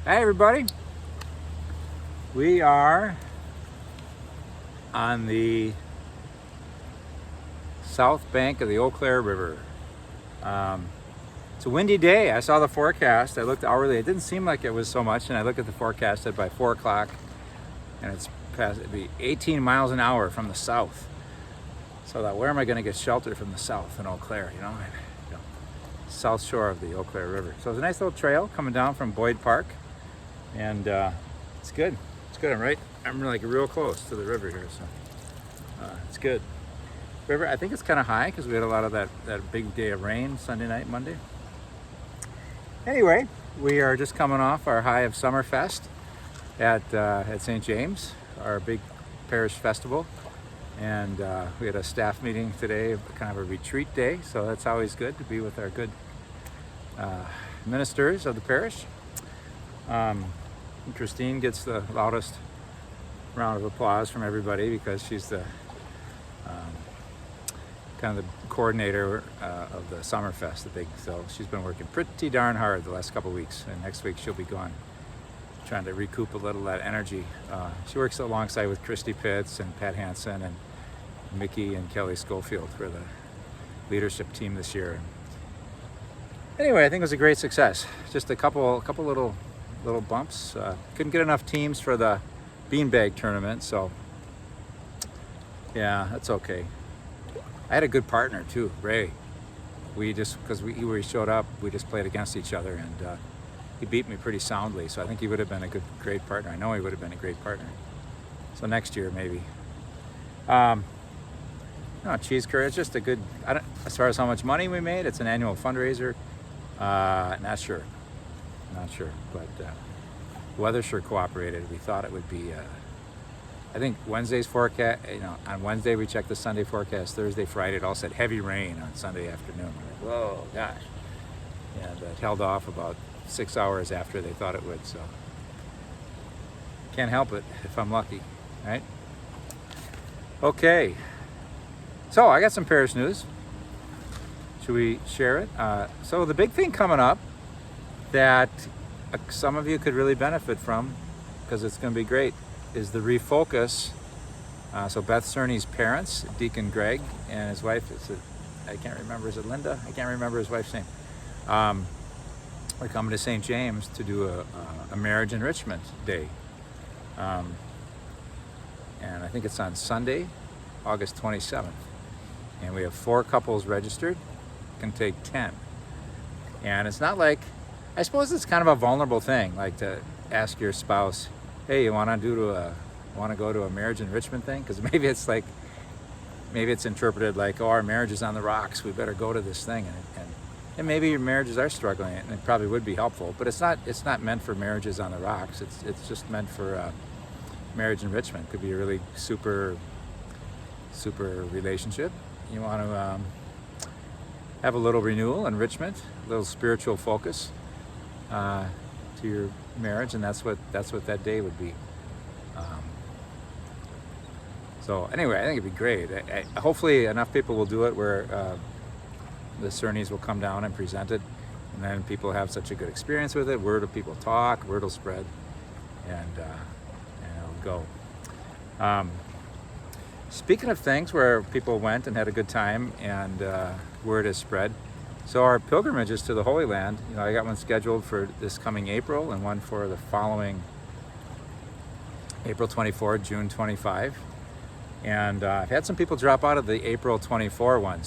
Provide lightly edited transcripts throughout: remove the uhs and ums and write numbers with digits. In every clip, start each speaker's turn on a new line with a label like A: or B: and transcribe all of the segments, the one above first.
A: Hey everybody, we are on the south bank of the Eau Claire River. It's a windy day. I saw the forecast. I looked hourly. It didn't seem like it was so much, and I looked at the forecast at by 4 o'clock, and it'd be 18 miles an hour from the south. So where am I going to get shelter from the south in Eau Claire? South shore of the Eau Claire River. So it's a nice little trail coming down from Boyd Park. And it's good. It's good. I'm like real close to the river here, so it's good. River, I think it's kind of high because we had a lot of that big day of rain Sunday night, Monday. Anyway, we are just coming off our high of Summerfest at St. James, our big parish festival, and we had a staff meeting today, kind of a retreat day. So that's always good to be with our good ministers of the parish. Christine gets the loudest round of applause from everybody because she's the kind of the coordinator of the Summerfest, so she's been working pretty darn hard the last couple of weeks, and next week she'll be gone, trying to recoup a little of that energy. She works alongside with Christy Pitts and Pat Hansen and Mickey and Kelly Schofield for the leadership team this year. Anyway, I think it was a great success. Just a couple little bumps. Couldn't get enough teams for the beanbag tournament, so yeah, that's okay. I had a good partner too, Ray. Because we showed up, we just played against each other, and he beat me pretty soundly. So I think he would have been a great partner. I know he would have been a great partner. So next year maybe. No, cheese curry. It's just a good. As far as how much money we made, it's an annual fundraiser. Not sure, but weather sure cooperated. We thought it would be. I think Wednesday's forecast. On Wednesday we checked the Sunday forecast. Thursday, Friday, it all said heavy rain on Sunday afternoon. We're like, whoa, gosh! And it held off about 6 hours after they thought it would. So can't help it if I'm lucky, right? Okay. So I got some parish news. Should we share it? So the big thing coming up that some of you could really benefit from, because it's going to be great, is the refocus. So Beth Cerny's parents, Deacon Greg and his wife, I can't remember, is it Linda? I can't remember his wife's name. We're coming to St. James to do a marriage enrichment day. And I think it's on Sunday, August 27th. And we have 4 couples registered. Can take 10. And it's not like, I suppose it's kind of a vulnerable thing, like to ask your spouse, hey, you want to go to a marriage enrichment thing? Because maybe it's interpreted like, oh, our marriage is on the rocks, we better go to this thing, and maybe your marriages are struggling, and it probably would be helpful, but it's not meant for marriages on the rocks. It's just meant for marriage enrichment. Could be a really super relationship. You want to have a little renewal, enrichment, a little spiritual focus to your marriage, and that's what that day would be. So anyway, I think it'd be great. Hopefully enough people will do it where the Cerny's will come down and present it, and then people have such a good experience with it. Word of people talk, word will spread, and it'll go. Speaking of things where people went and had a good time and word has spread, so our pilgrimages to the Holy Land, I got one scheduled for this coming April and one for the following April 24, June 25. And I've had some people drop out of the April 24 one,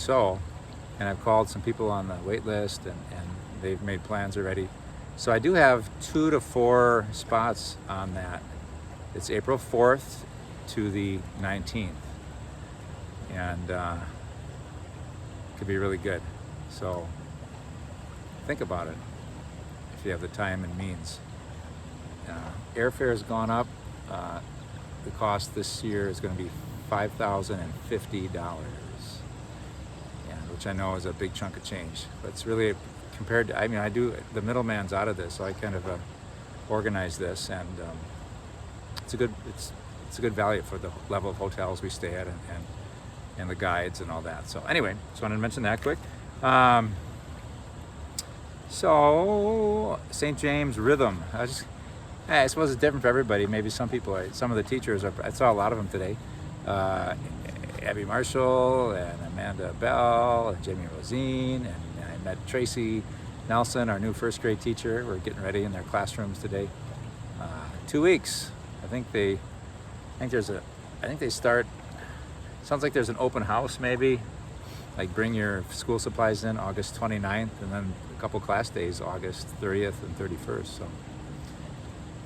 A: and I've called some people on the wait list, and they've made plans already. So I do have 2 to 4 spots on that. It's April 4th to the 19th. And could be really good. So think about it if you have the time and means. Airfare has gone up. The cost this year is going to be $5,050, which I know is a big chunk of change. But it's really compared to, I do, the middleman's out of this, so I kind of organize this, and it's a good value for the level of hotels we stay at and the guides and all that. So anyway, just wanted to mention that quick. So St. James Rhythm. I suppose it's different for everybody. Maybe some people some of the teachers I saw a lot of them today. Uh, Abby Marshall and Amanda Bell and Jamie Rosine, and I met Tracy Nelson, our new first grade teacher. We're getting ready in their classrooms today. 2 weeks. I think they start. Sounds like there's an open house maybe. Like bring your school supplies in August 29th, and then a couple class days August 30th and 31st. So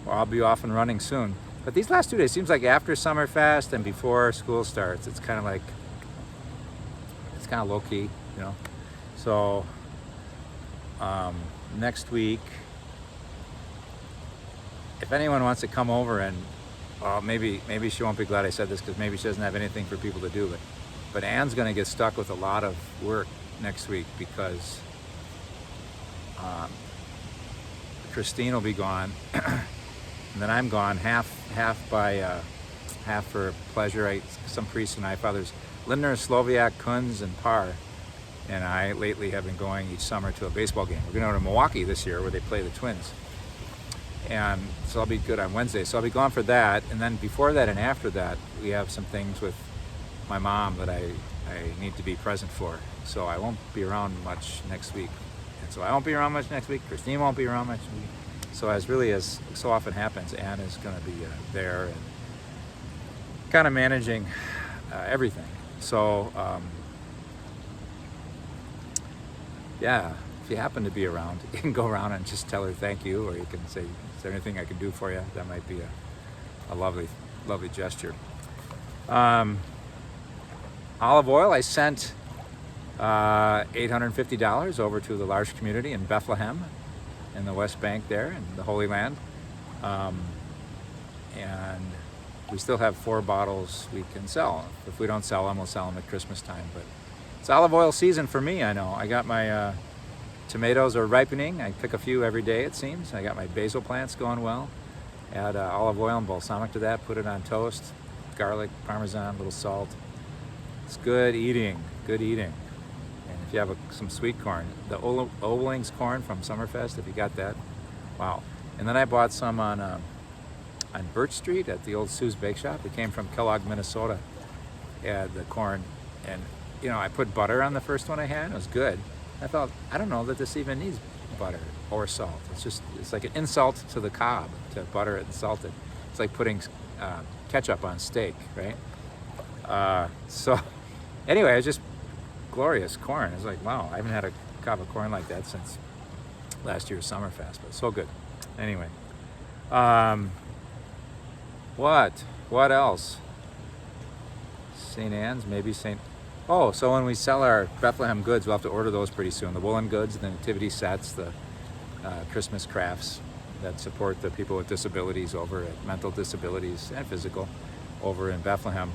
A: I'll be off and running soon. But these last 2 days seems like after Summerfest and before school starts, it's kind of low key, you know. So next week, if anyone wants to come over and maybe she won't be glad I said this because maybe she doesn't have anything for people to do, but Ann's going to get stuck with a lot of work next week because Christine will be gone. And then I'm gone half for pleasure. Some priests and I, Fathers Lindner, Sloviak, Kunz, and Parr, and I lately have been going each summer to a baseball game. We're going to go to Milwaukee this year where they play the Twins. And so I'll be good on Wednesday. So I'll be gone for that. And then before that and after that, we have some things with my mom that I need to be present for. So I won't be around much next week. And so I won't be around much next week. Christine won't be around much next week. So as so often happens, Ann is going to be there and kind of managing everything. So yeah, if you happen to be around, you can go around and just tell her thank you, or you can say, is there anything I can do for you? That might be a lovely, lovely gesture. Olive oil, I sent $850 over to the large community in Bethlehem, in the West Bank there, in the Holy Land. And we still have 4 bottles we can sell. If we don't sell them, we'll sell them at Christmas time. But it's olive oil season for me, I know. I got my tomatoes are ripening. I pick a few every day, it seems. I got my basil plants going well. Add olive oil and balsamic to that, put it on toast, garlic, Parmesan, a little salt. It's good eating, good eating. And if you have some sweet corn, the Oblings corn from Summerfest, if you got that, wow. And then I bought some on Birch Street at the old Sue's Bake Shop. It came from Kellogg, Minnesota, the corn. And, you know, I put butter on the first one I had. It was good. I thought, I don't know that this even needs butter or salt. It's like an insult to the cob to butter it and salt it. It's like putting ketchup on steak, right? So anyway, it was just glorious corn. It's like, wow, I haven't had a cob of corn like that since last year's Summerfest, but so good. Anyway, what else? St. Anne's, maybe Oh, so when we sell our Bethlehem goods, we'll have to order those pretty soon. The woolen goods, the nativity sets, the Christmas crafts that support the people with disabilities over at mental disabilities and physical over in Bethlehem.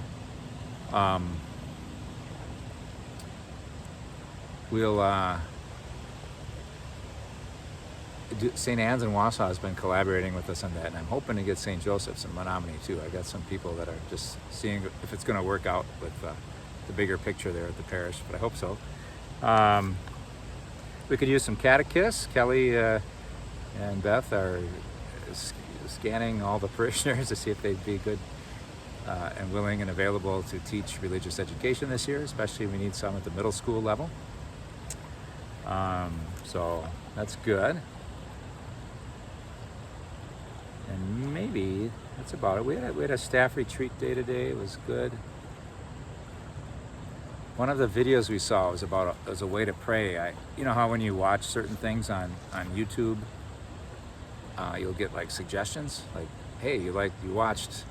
A: St. Anne's in Wausau has been collaborating with us on that, and I'm hoping to get St. Joseph's in Menominee too. I got some people that are just seeing if it's going to work out with the bigger picture there at the parish, but I hope so. We could use some catechists. Kelly and Beth are scanning all the parishioners to see if they'd be good and willing and available to teach religious education this year, especially we need some at the middle school level. So that's good. And maybe that's about it. We had a staff retreat day today. It was good. One of the videos we saw was was a way to pray. You know how when you watch certain things on YouTube, you'll get like suggestions, like, hey, you watched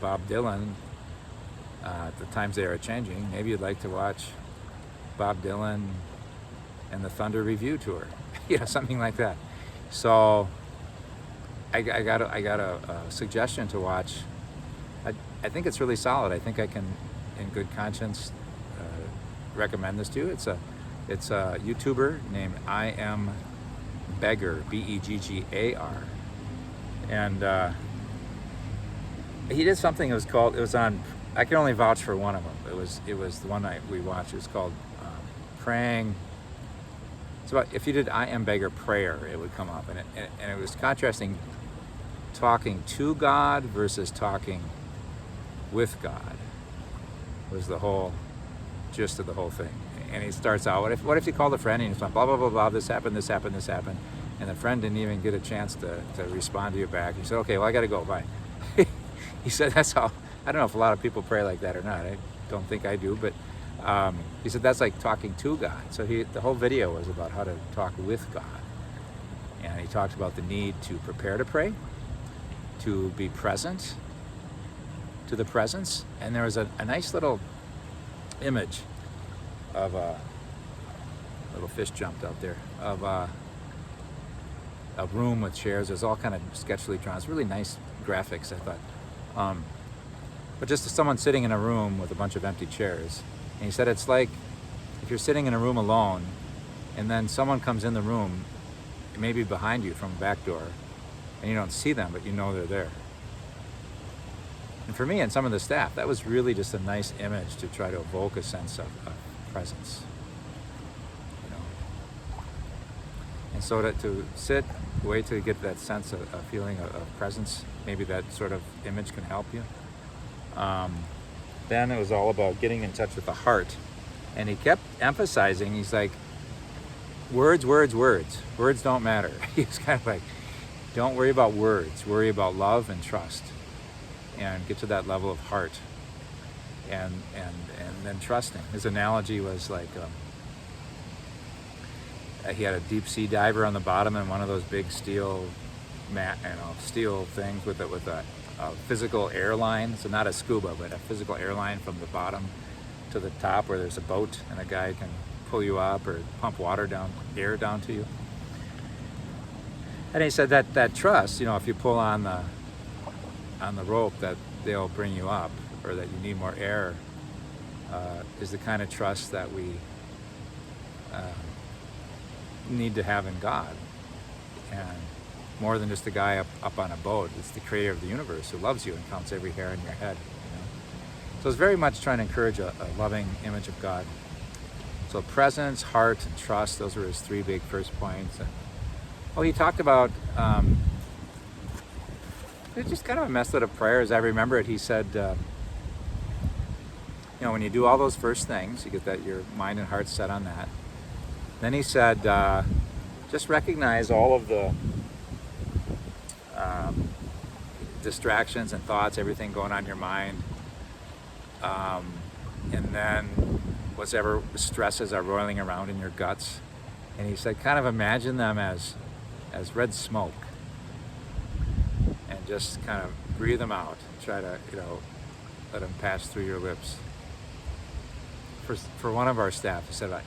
A: Bob Dylan, The Times They Are Changing. Maybe you'd like to watch Bob Dylan and the Thunder Review Tour, you know, something like that. So I got a suggestion to watch. I think it's really solid. I think I can, in good conscience, recommend this to you. It's a YouTuber named I Am Beggar, Beggar, and he did something. It was on. I can only vouch for one of them. It was the one we watched. It was called Praying. It's about, if you did I Am Beggar prayer, it would come up, and it was contrasting talking to God versus talking with God was the whole gist of the whole thing. And he starts out, what if you called a friend and he's like, blah, blah, blah, blah, this happened, and the friend didn't even get a chance to respond to you back. He said, okay, well, I got to go, bye. He said, that's how, I don't know if a lot of people pray like that or not. I don't think I do, but he said that's like talking to God. So the whole video was about how to talk with God. And he talked about the need to prepare to pray, to be present to the presence. And there was a nice little image of a little fish jumped out there, of a room with chairs. There's all kind of sketchily drawn. It's really nice graphics, I thought. But just someone sitting in a room with a bunch of empty chairs. And he said it's like if you're sitting in a room alone and then someone comes in the room, maybe behind you from a back door, and you don't see them, but you know they're there. And for me and some of the staff, that was really just a nice image to try to evoke a sense of presence. You know? And so to sit, wait to get that sense of a feeling of presence, maybe that sort of image can help you. Then it was all about getting in touch with the heart. And he kept emphasizing, he's like, words don't matter. He was kind of like, don't worry about words, worry about love and trust, and get to that level of heart, and then trusting. His analogy was like, he had a deep sea diver on the bottom and one of those big steel things with a physical airline, so not a scuba, but a physical airline from the bottom to the top where there's a boat and a guy can pull you up or pump air down to you. And he said that trust, you know, if you pull on the rope that they'll bring you up, or that you need more air, is the kind of trust that we need to have in God. And more than just a guy up on a boat, it's the creator of the universe who loves you and counts every hair on your head. You know? So it's very much trying to encourage a loving image of God. So presence, heart, and trust, those were his three big first points. And, he talked about it's just kind of a method of prayer. As I remember it, he said, when you do all those first things, you get that your mind and heart set on that. Then he said, just recognize all of the distractions and thoughts, everything going on in your mind, and then whatever stresses are roiling around in your guts. And he said, kind of imagine them as red smoke, and just kind of breathe them out. Try to, let them pass through your lips. For one of our staff, he said, I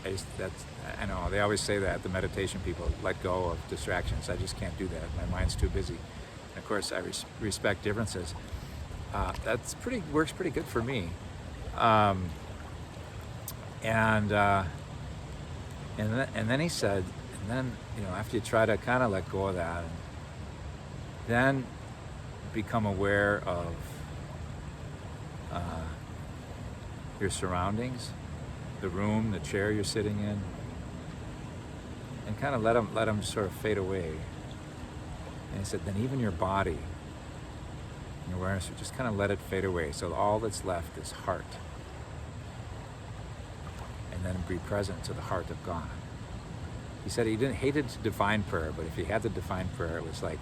A: know they always say that, the meditation people, let go of distractions. I just can't do that. My mind's too busy. And of course, I respect differences. Works pretty good for me. And then he said, after you try to kind of let go of that, then become aware of your surroundings, the room, the chair you're sitting in, and kind of let them sort of fade away. And he said, then even your body, your awareness, just kind of let it fade away. So all that's left is heart. And then be present to the heart of God. He said he hated to define prayer, but if he had to define prayer, it was like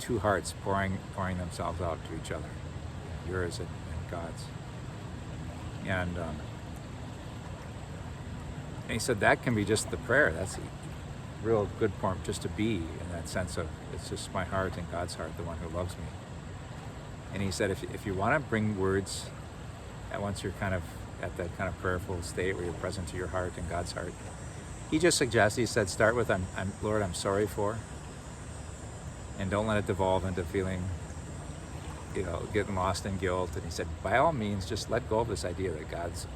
A: two hearts pouring themselves out to each other, yours and God's. And he said that can be just the prayer. That's a real good form, just to be in that sense of, it's just my heart and God's heart, the one who loves me. And he said, if you want to bring words, once you're kind of at that kind of prayerful state where you're present to your heart and God's heart, he just suggests, he said, start with, Lord, I'm sorry for, and don't let it devolve into feeling, getting lost in guilt. And he said, by all means, just let go of this idea that God's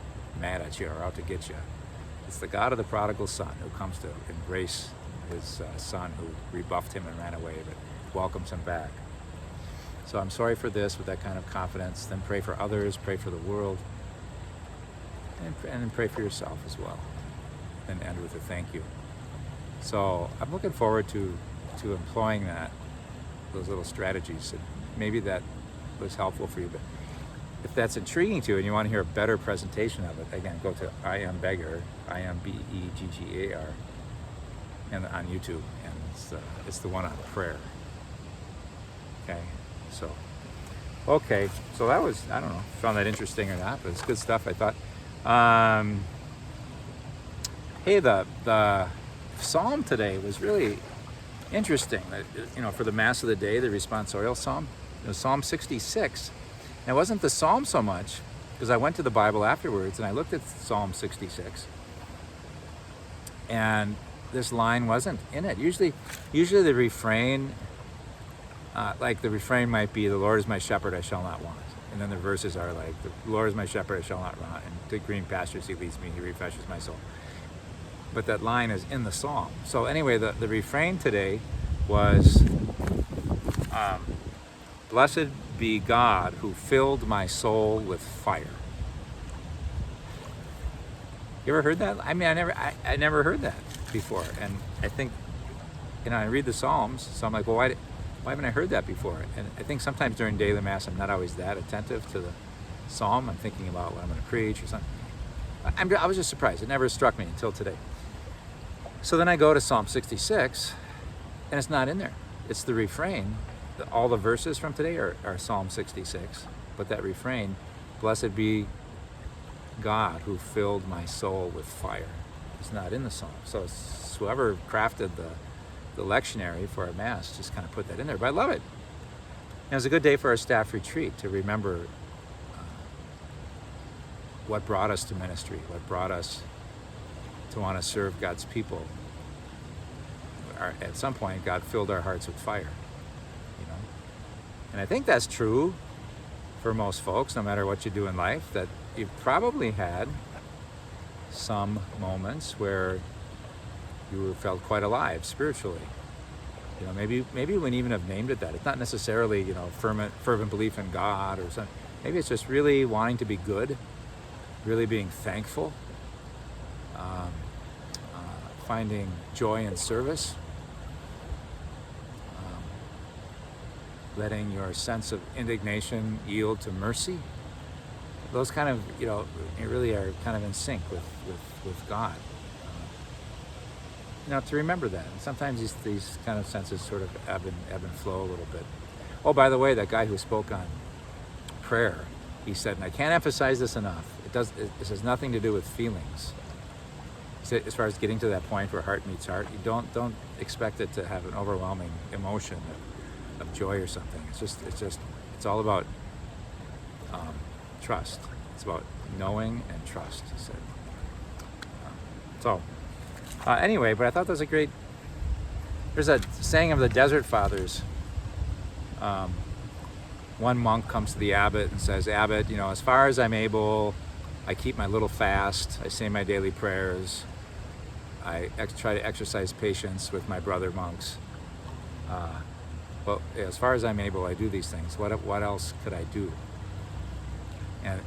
A: mad at you or out to get you. It's the God of the prodigal son who comes to embrace his son who rebuffed him and ran away, but welcomes him back. So I'm sorry for this, with that kind of confidence. Then pray for others, pray for the world, and then pray for yourself as well. And end with a thank you. So I'm looking forward to employing that those little strategies. And maybe that was helpful for you. But if that's intriguing to you and you want to hear a better presentation of it, again, go to I Am Beggar, IMBEGGAR, and on YouTube, and it's the one on prayer. Okay, so that was, I don't know, found that interesting or not, but it's good stuff, I thought. Hey, the psalm today was really interesting. For the Mass of the Day, the responsorial psalm, it was Psalm 66. And it wasn't the psalm so much, because I went to the Bible afterwards and I looked at Psalm 66, and this line wasn't in it. Usually the refrain, like the refrain might be, "The Lord is my shepherd, I shall not want." And then the verses are like, "The Lord is my shepherd, I shall not want. And to green pastures he leads me, he refreshes my soul." But that line is in the psalm. So anyway, the refrain today was, "Blessed be God who filled my soul with fire." You ever heard that? I mean, I never heard that before. And I think, I read the Psalms, so I'm like, well, why haven't I heard that before? And I think sometimes during daily Mass, I'm not always that attentive to the Psalm. I'm thinking about what I'm going to preach or something. I was just surprised. It never struck me until today. So then I go to Psalm 66, and it's not in there. It's the refrain. All the verses from today are Psalm 66, but that refrain, "Blessed be God who filled my soul with fire," is not in the psalm. So whoever crafted the lectionary for our Mass just kind of put that in there. But I love it. And it was a good day for our staff retreat to remember what brought us to ministry, what brought us to want to serve God's people. At some point, God filled our hearts with fire. And I think that's true for most folks, no matter what you do in life, that you've probably had some moments where you felt quite alive spiritually. Maybe we wouldn't even have named it that. It's not necessarily, fervent belief in God or something. Maybe it's just really wanting to be good, really being thankful, finding joy in service, letting your sense of indignation yield to mercy. Those kind of, really are kind of in sync with God. To remember that. And sometimes these kind of senses sort of ebb and flow a little bit. Oh, by the way, that guy who spoke on prayer, he said, and I can't emphasize this enough, this has nothing to do with feelings. He said, as far as getting to that point where heart meets heart, you don't expect it to have an overwhelming emotion of joy or something. It's all about trust. It's about knowing and trust, he said. Anyway, but I thought that was there's a saying of the Desert Fathers. One monk comes to the abbot and says, "Abbot, as far as I'm able, I keep my little fast, I say my daily prayers, I try to exercise patience with my brother monks. Well, as far as I'm able, I do these things. What else could I do?" And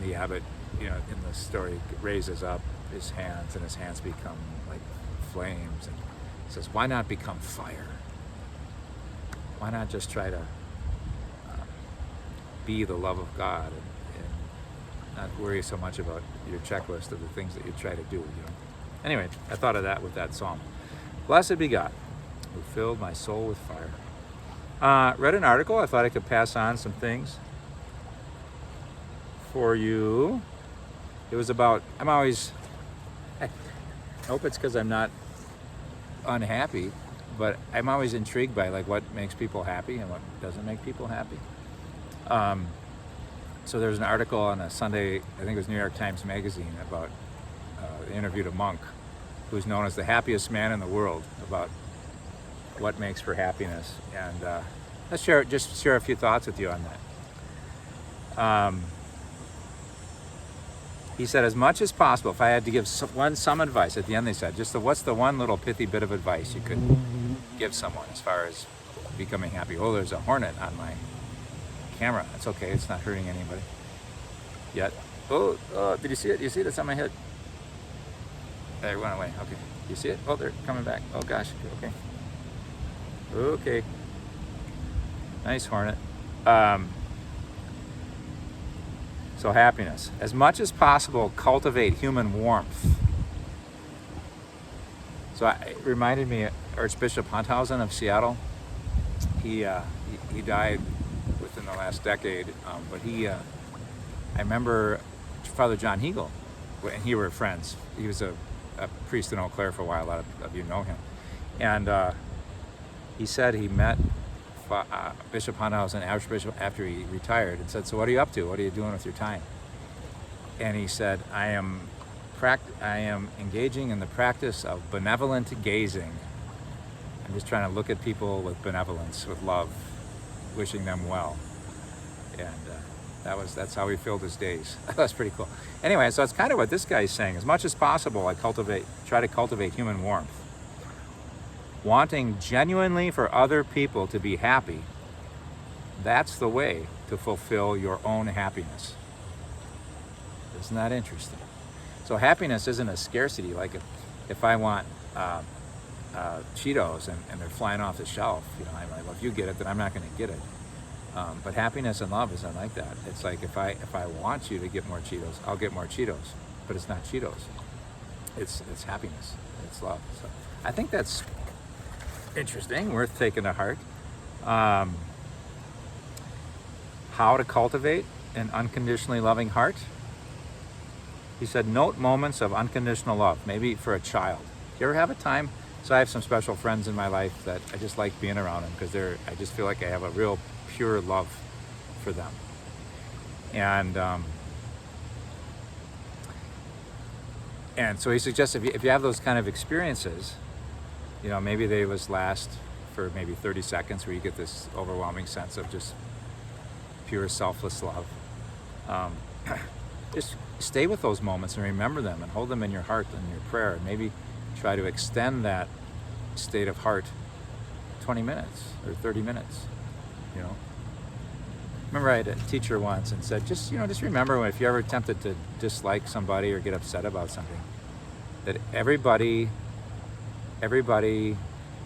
A: the abbot, in the story, raises up his hands, and his hands become like flames, and says, "Why not become fire? Why not just try to be the love of God and not worry so much about your checklist of the things that you try to do?" Anyway, I thought of that with that psalm. Blessed be God who filled my soul with fire. Read an article. I thought I could pass on some things for you. It was about, I hope it's because I'm not unhappy, but I'm always intrigued by what makes people happy and what doesn't make people happy. So there's an article on a Sunday, I think it was New York Times Magazine, about they interviewed a monk who's known as the happiest man in the world, about what makes for happiness. And let's share a few thoughts with you on that. He said, as much as possible, if I had to give some advice, at the end they said, what's the one little pithy bit of advice you could give someone as far as becoming happy? Oh, there's a hornet on my camera. That's okay, it's not hurting anybody yet. Oh, did you see it? You see it? It's on my head. There, it went away. Okay. You see it? Oh, they're coming back. Oh gosh. Okay. Nice hornet. Um, so happiness. As much as possible, cultivate human warmth. So it reminded me of Archbishop Hunthausen of Seattle. He died within the last decade, but I remember Father John Hegel, and he were friends. He was a priest in Eau Claire for a while. A lot of you know him. And he said he met Bishop Hunthausen, Archbishop, after he retired, and said, "So what are you up to? What are you doing with your time?" And he said, I am engaging in the practice of benevolent gazing. I'm just trying to look at people with benevolence, with love, wishing them well." And that's how he filled his days. That's pretty cool. Anyway, so it's kind of what this guy's saying. As much as possible, I try to cultivate human warmth. Wanting genuinely for other people to be happy, that's the way to fulfill your own happiness. Isn't that interesting? So happiness isn't a scarcity. Like if I want Cheetos and they're flying off the shelf, I'm like, well, if you get it, then I'm not going to get it. But happiness and love isn't like that. It's like if I want you to get more Cheetos, I'll get more Cheetos. But it's not Cheetos. It's happiness. It's love. So I think that's interesting, worth taking to heart. How to cultivate an unconditionally loving heart. He said, note moments of unconditional love, maybe for a child. Do you ever have a time? So I have some special friends in my life that I just like being around them because I just feel like I have a real pure love for them. And so he suggests if you have those kind of experiences, maybe they last for maybe 30 seconds where you get this overwhelming sense of just pure selfless love. Just stay with those moments and remember them and hold them in your heart and your prayer, and maybe try to extend that state of heart 20 minutes or 30 minutes. Remember I had a teacher once and said, just remember if you're ever tempted to dislike somebody or get upset about something, that everybody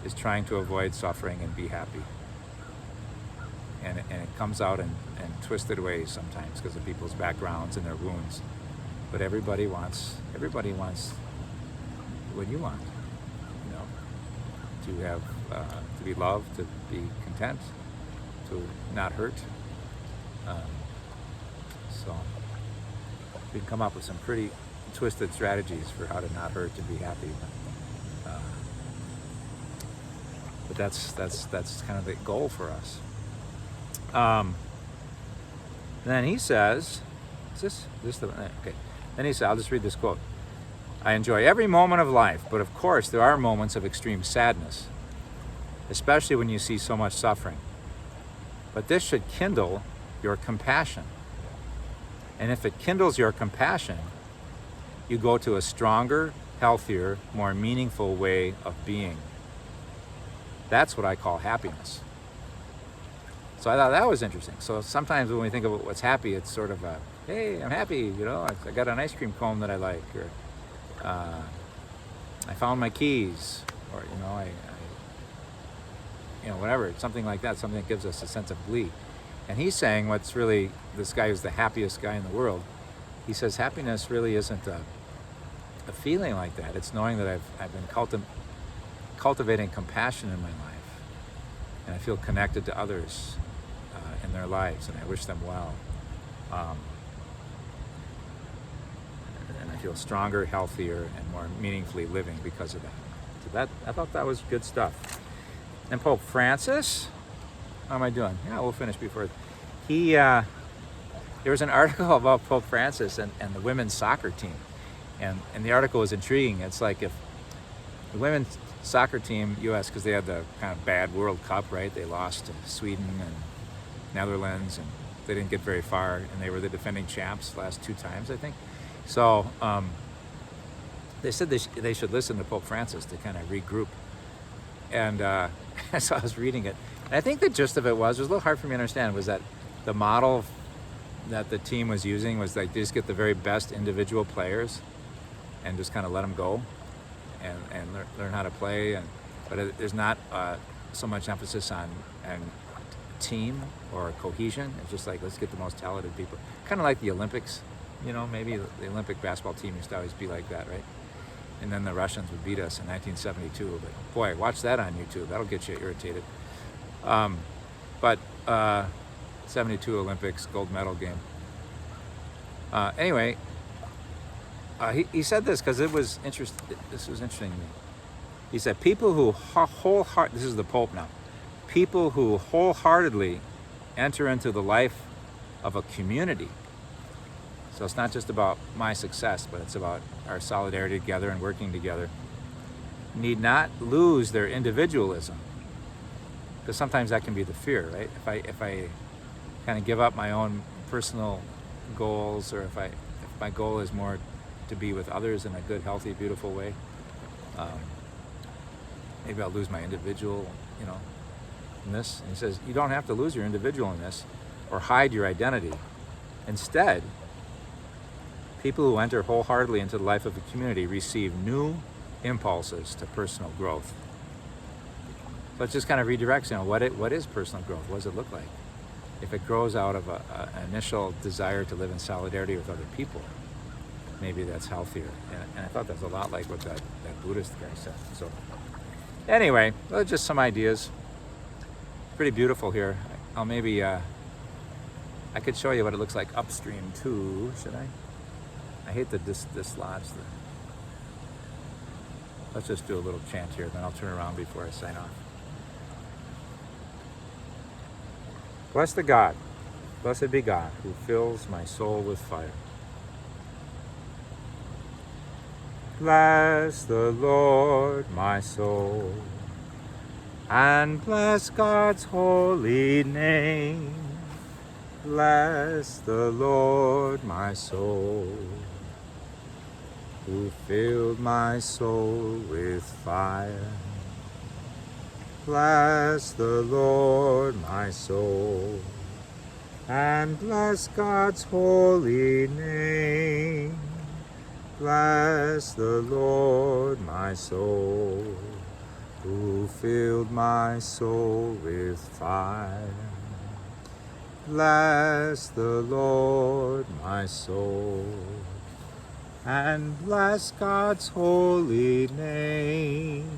A: is trying to avoid suffering and be happy. And it comes out in twisted ways sometimes because of people's backgrounds and their wounds. But everybody wants what you want, to have to be loved, to be content, to not hurt. So we can come up with some pretty twisted strategies for how to not hurt and be happy. But that's kind of the goal for us. Then he says, is this the okay? Then he says, I'll just read this quote. I enjoy every moment of life, but of course there are moments of extreme sadness, especially when you see so much suffering. But this should kindle your compassion. And if it kindles your compassion, you go to a stronger, healthier, more meaningful way of being. That's what I call happiness. So I thought that was interesting. So sometimes when we think of what's happy, it's sort of a, hey, I'm happy, I got an ice cream cone that I like, or I found my keys, or whatever, something like that, something that gives us a sense of glee. And he's saying what's really, this guy who's the happiest guy in the world, he says happiness really isn't a feeling like that. It's knowing that I've been cultivating compassion in my life, and I feel connected to others in their lives, and I wish them well. And I feel stronger, healthier, and more meaningfully living because of that. So I thought that was good stuff. And Pope Francis, how am I doing? Yeah, we'll finish before. There was an article about Pope Francis and the women's soccer team. And the article was intriguing. It's like if the women's soccer team, U.S., because they had the kind of bad World Cup, right? They lost to Sweden and Netherlands, and they didn't get very far, and they were the defending champs last 2 times, I think. So they said they should listen to Pope Francis to kind of regroup. And so I was reading it. And I think the gist of it was a little hard for me to understand, was that the model that the team was using was like they just get the very best individual players and just kind of let them go and learn how to play. But there's not so much emphasis on team or cohesion. It's just like, let's get the most talented people. Kind of like the Olympics, you know, maybe the Olympic basketball team used to always be like that, right? And then the Russians would beat us in 1972. But boy, watch that on YouTube. That'll get you irritated. But 72 Olympics, gold medal game. Anyway, he said this because it was interesting. This was interesting to me. He said, people who this is the Pope now, people who wholeheartedly enter into the life of a community. So it's not just about my success, but it's about our solidarity together and working together. Need not lose their individualism, because sometimes that can be the fear, right? If I kind of give up my own personal goals, or if my goal is more to be with others in a good, healthy, beautiful way, maybe I'll lose my individual, you know, in this. And he says, you don't have to lose your individual in this or hide your identity. Instead, people who enter wholeheartedly into the life of a community receive new impulses to personal growth. So it just kind of redirects, you know, what is personal growth? What does it look like? If it grows out of an initial desire to live in solidarity with other people, maybe that's healthier. And I thought that's a lot like what that Buddhist guy said. So anyway, those are just some ideas. Pretty beautiful here. I'll maybe, I could show you what it looks like upstream too, should I? I hate to dislodge the... Let's just do a little chant here, then I'll turn around before I sign off. Bless the God, blessed be God, who fills my soul with fire. Bless the Lord, my soul, and bless God's holy name. Bless the Lord, my soul, who filled my soul with fire. Bless the Lord, my soul, and bless God's holy name. Bless the Lord, my soul, who filled my soul with fire. Bless the Lord, my soul, and bless God's holy name.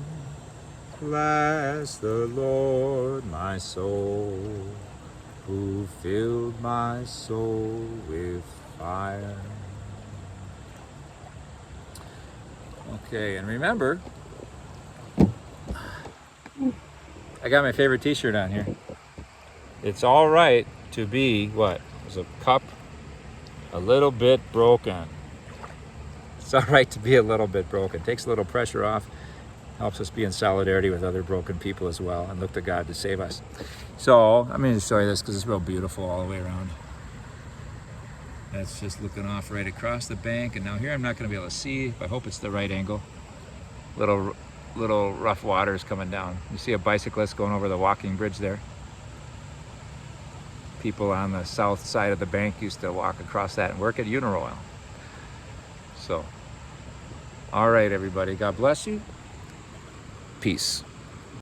A: Bless the Lord, my soul, who filled my soul with fire. Okay, and remember, I got my favorite t-shirt on here. It's all right to be, what? There's a cup a little bit broken. It's all right to be a little bit broken. Takes a little pressure off. Helps us be in solidarity with other broken people as well, and look to God to save us. So I'm going to show you this because it's real beautiful all the way around. That's just looking off right across the bank, and now here I'm not going to be able to see. I hope it's the right angle. Little rough waters coming down. You see a bicyclist going over the walking bridge there. People on the south side of the bank used to walk across that and work at Uniroyal. So, all right, everybody. God bless you. Peace.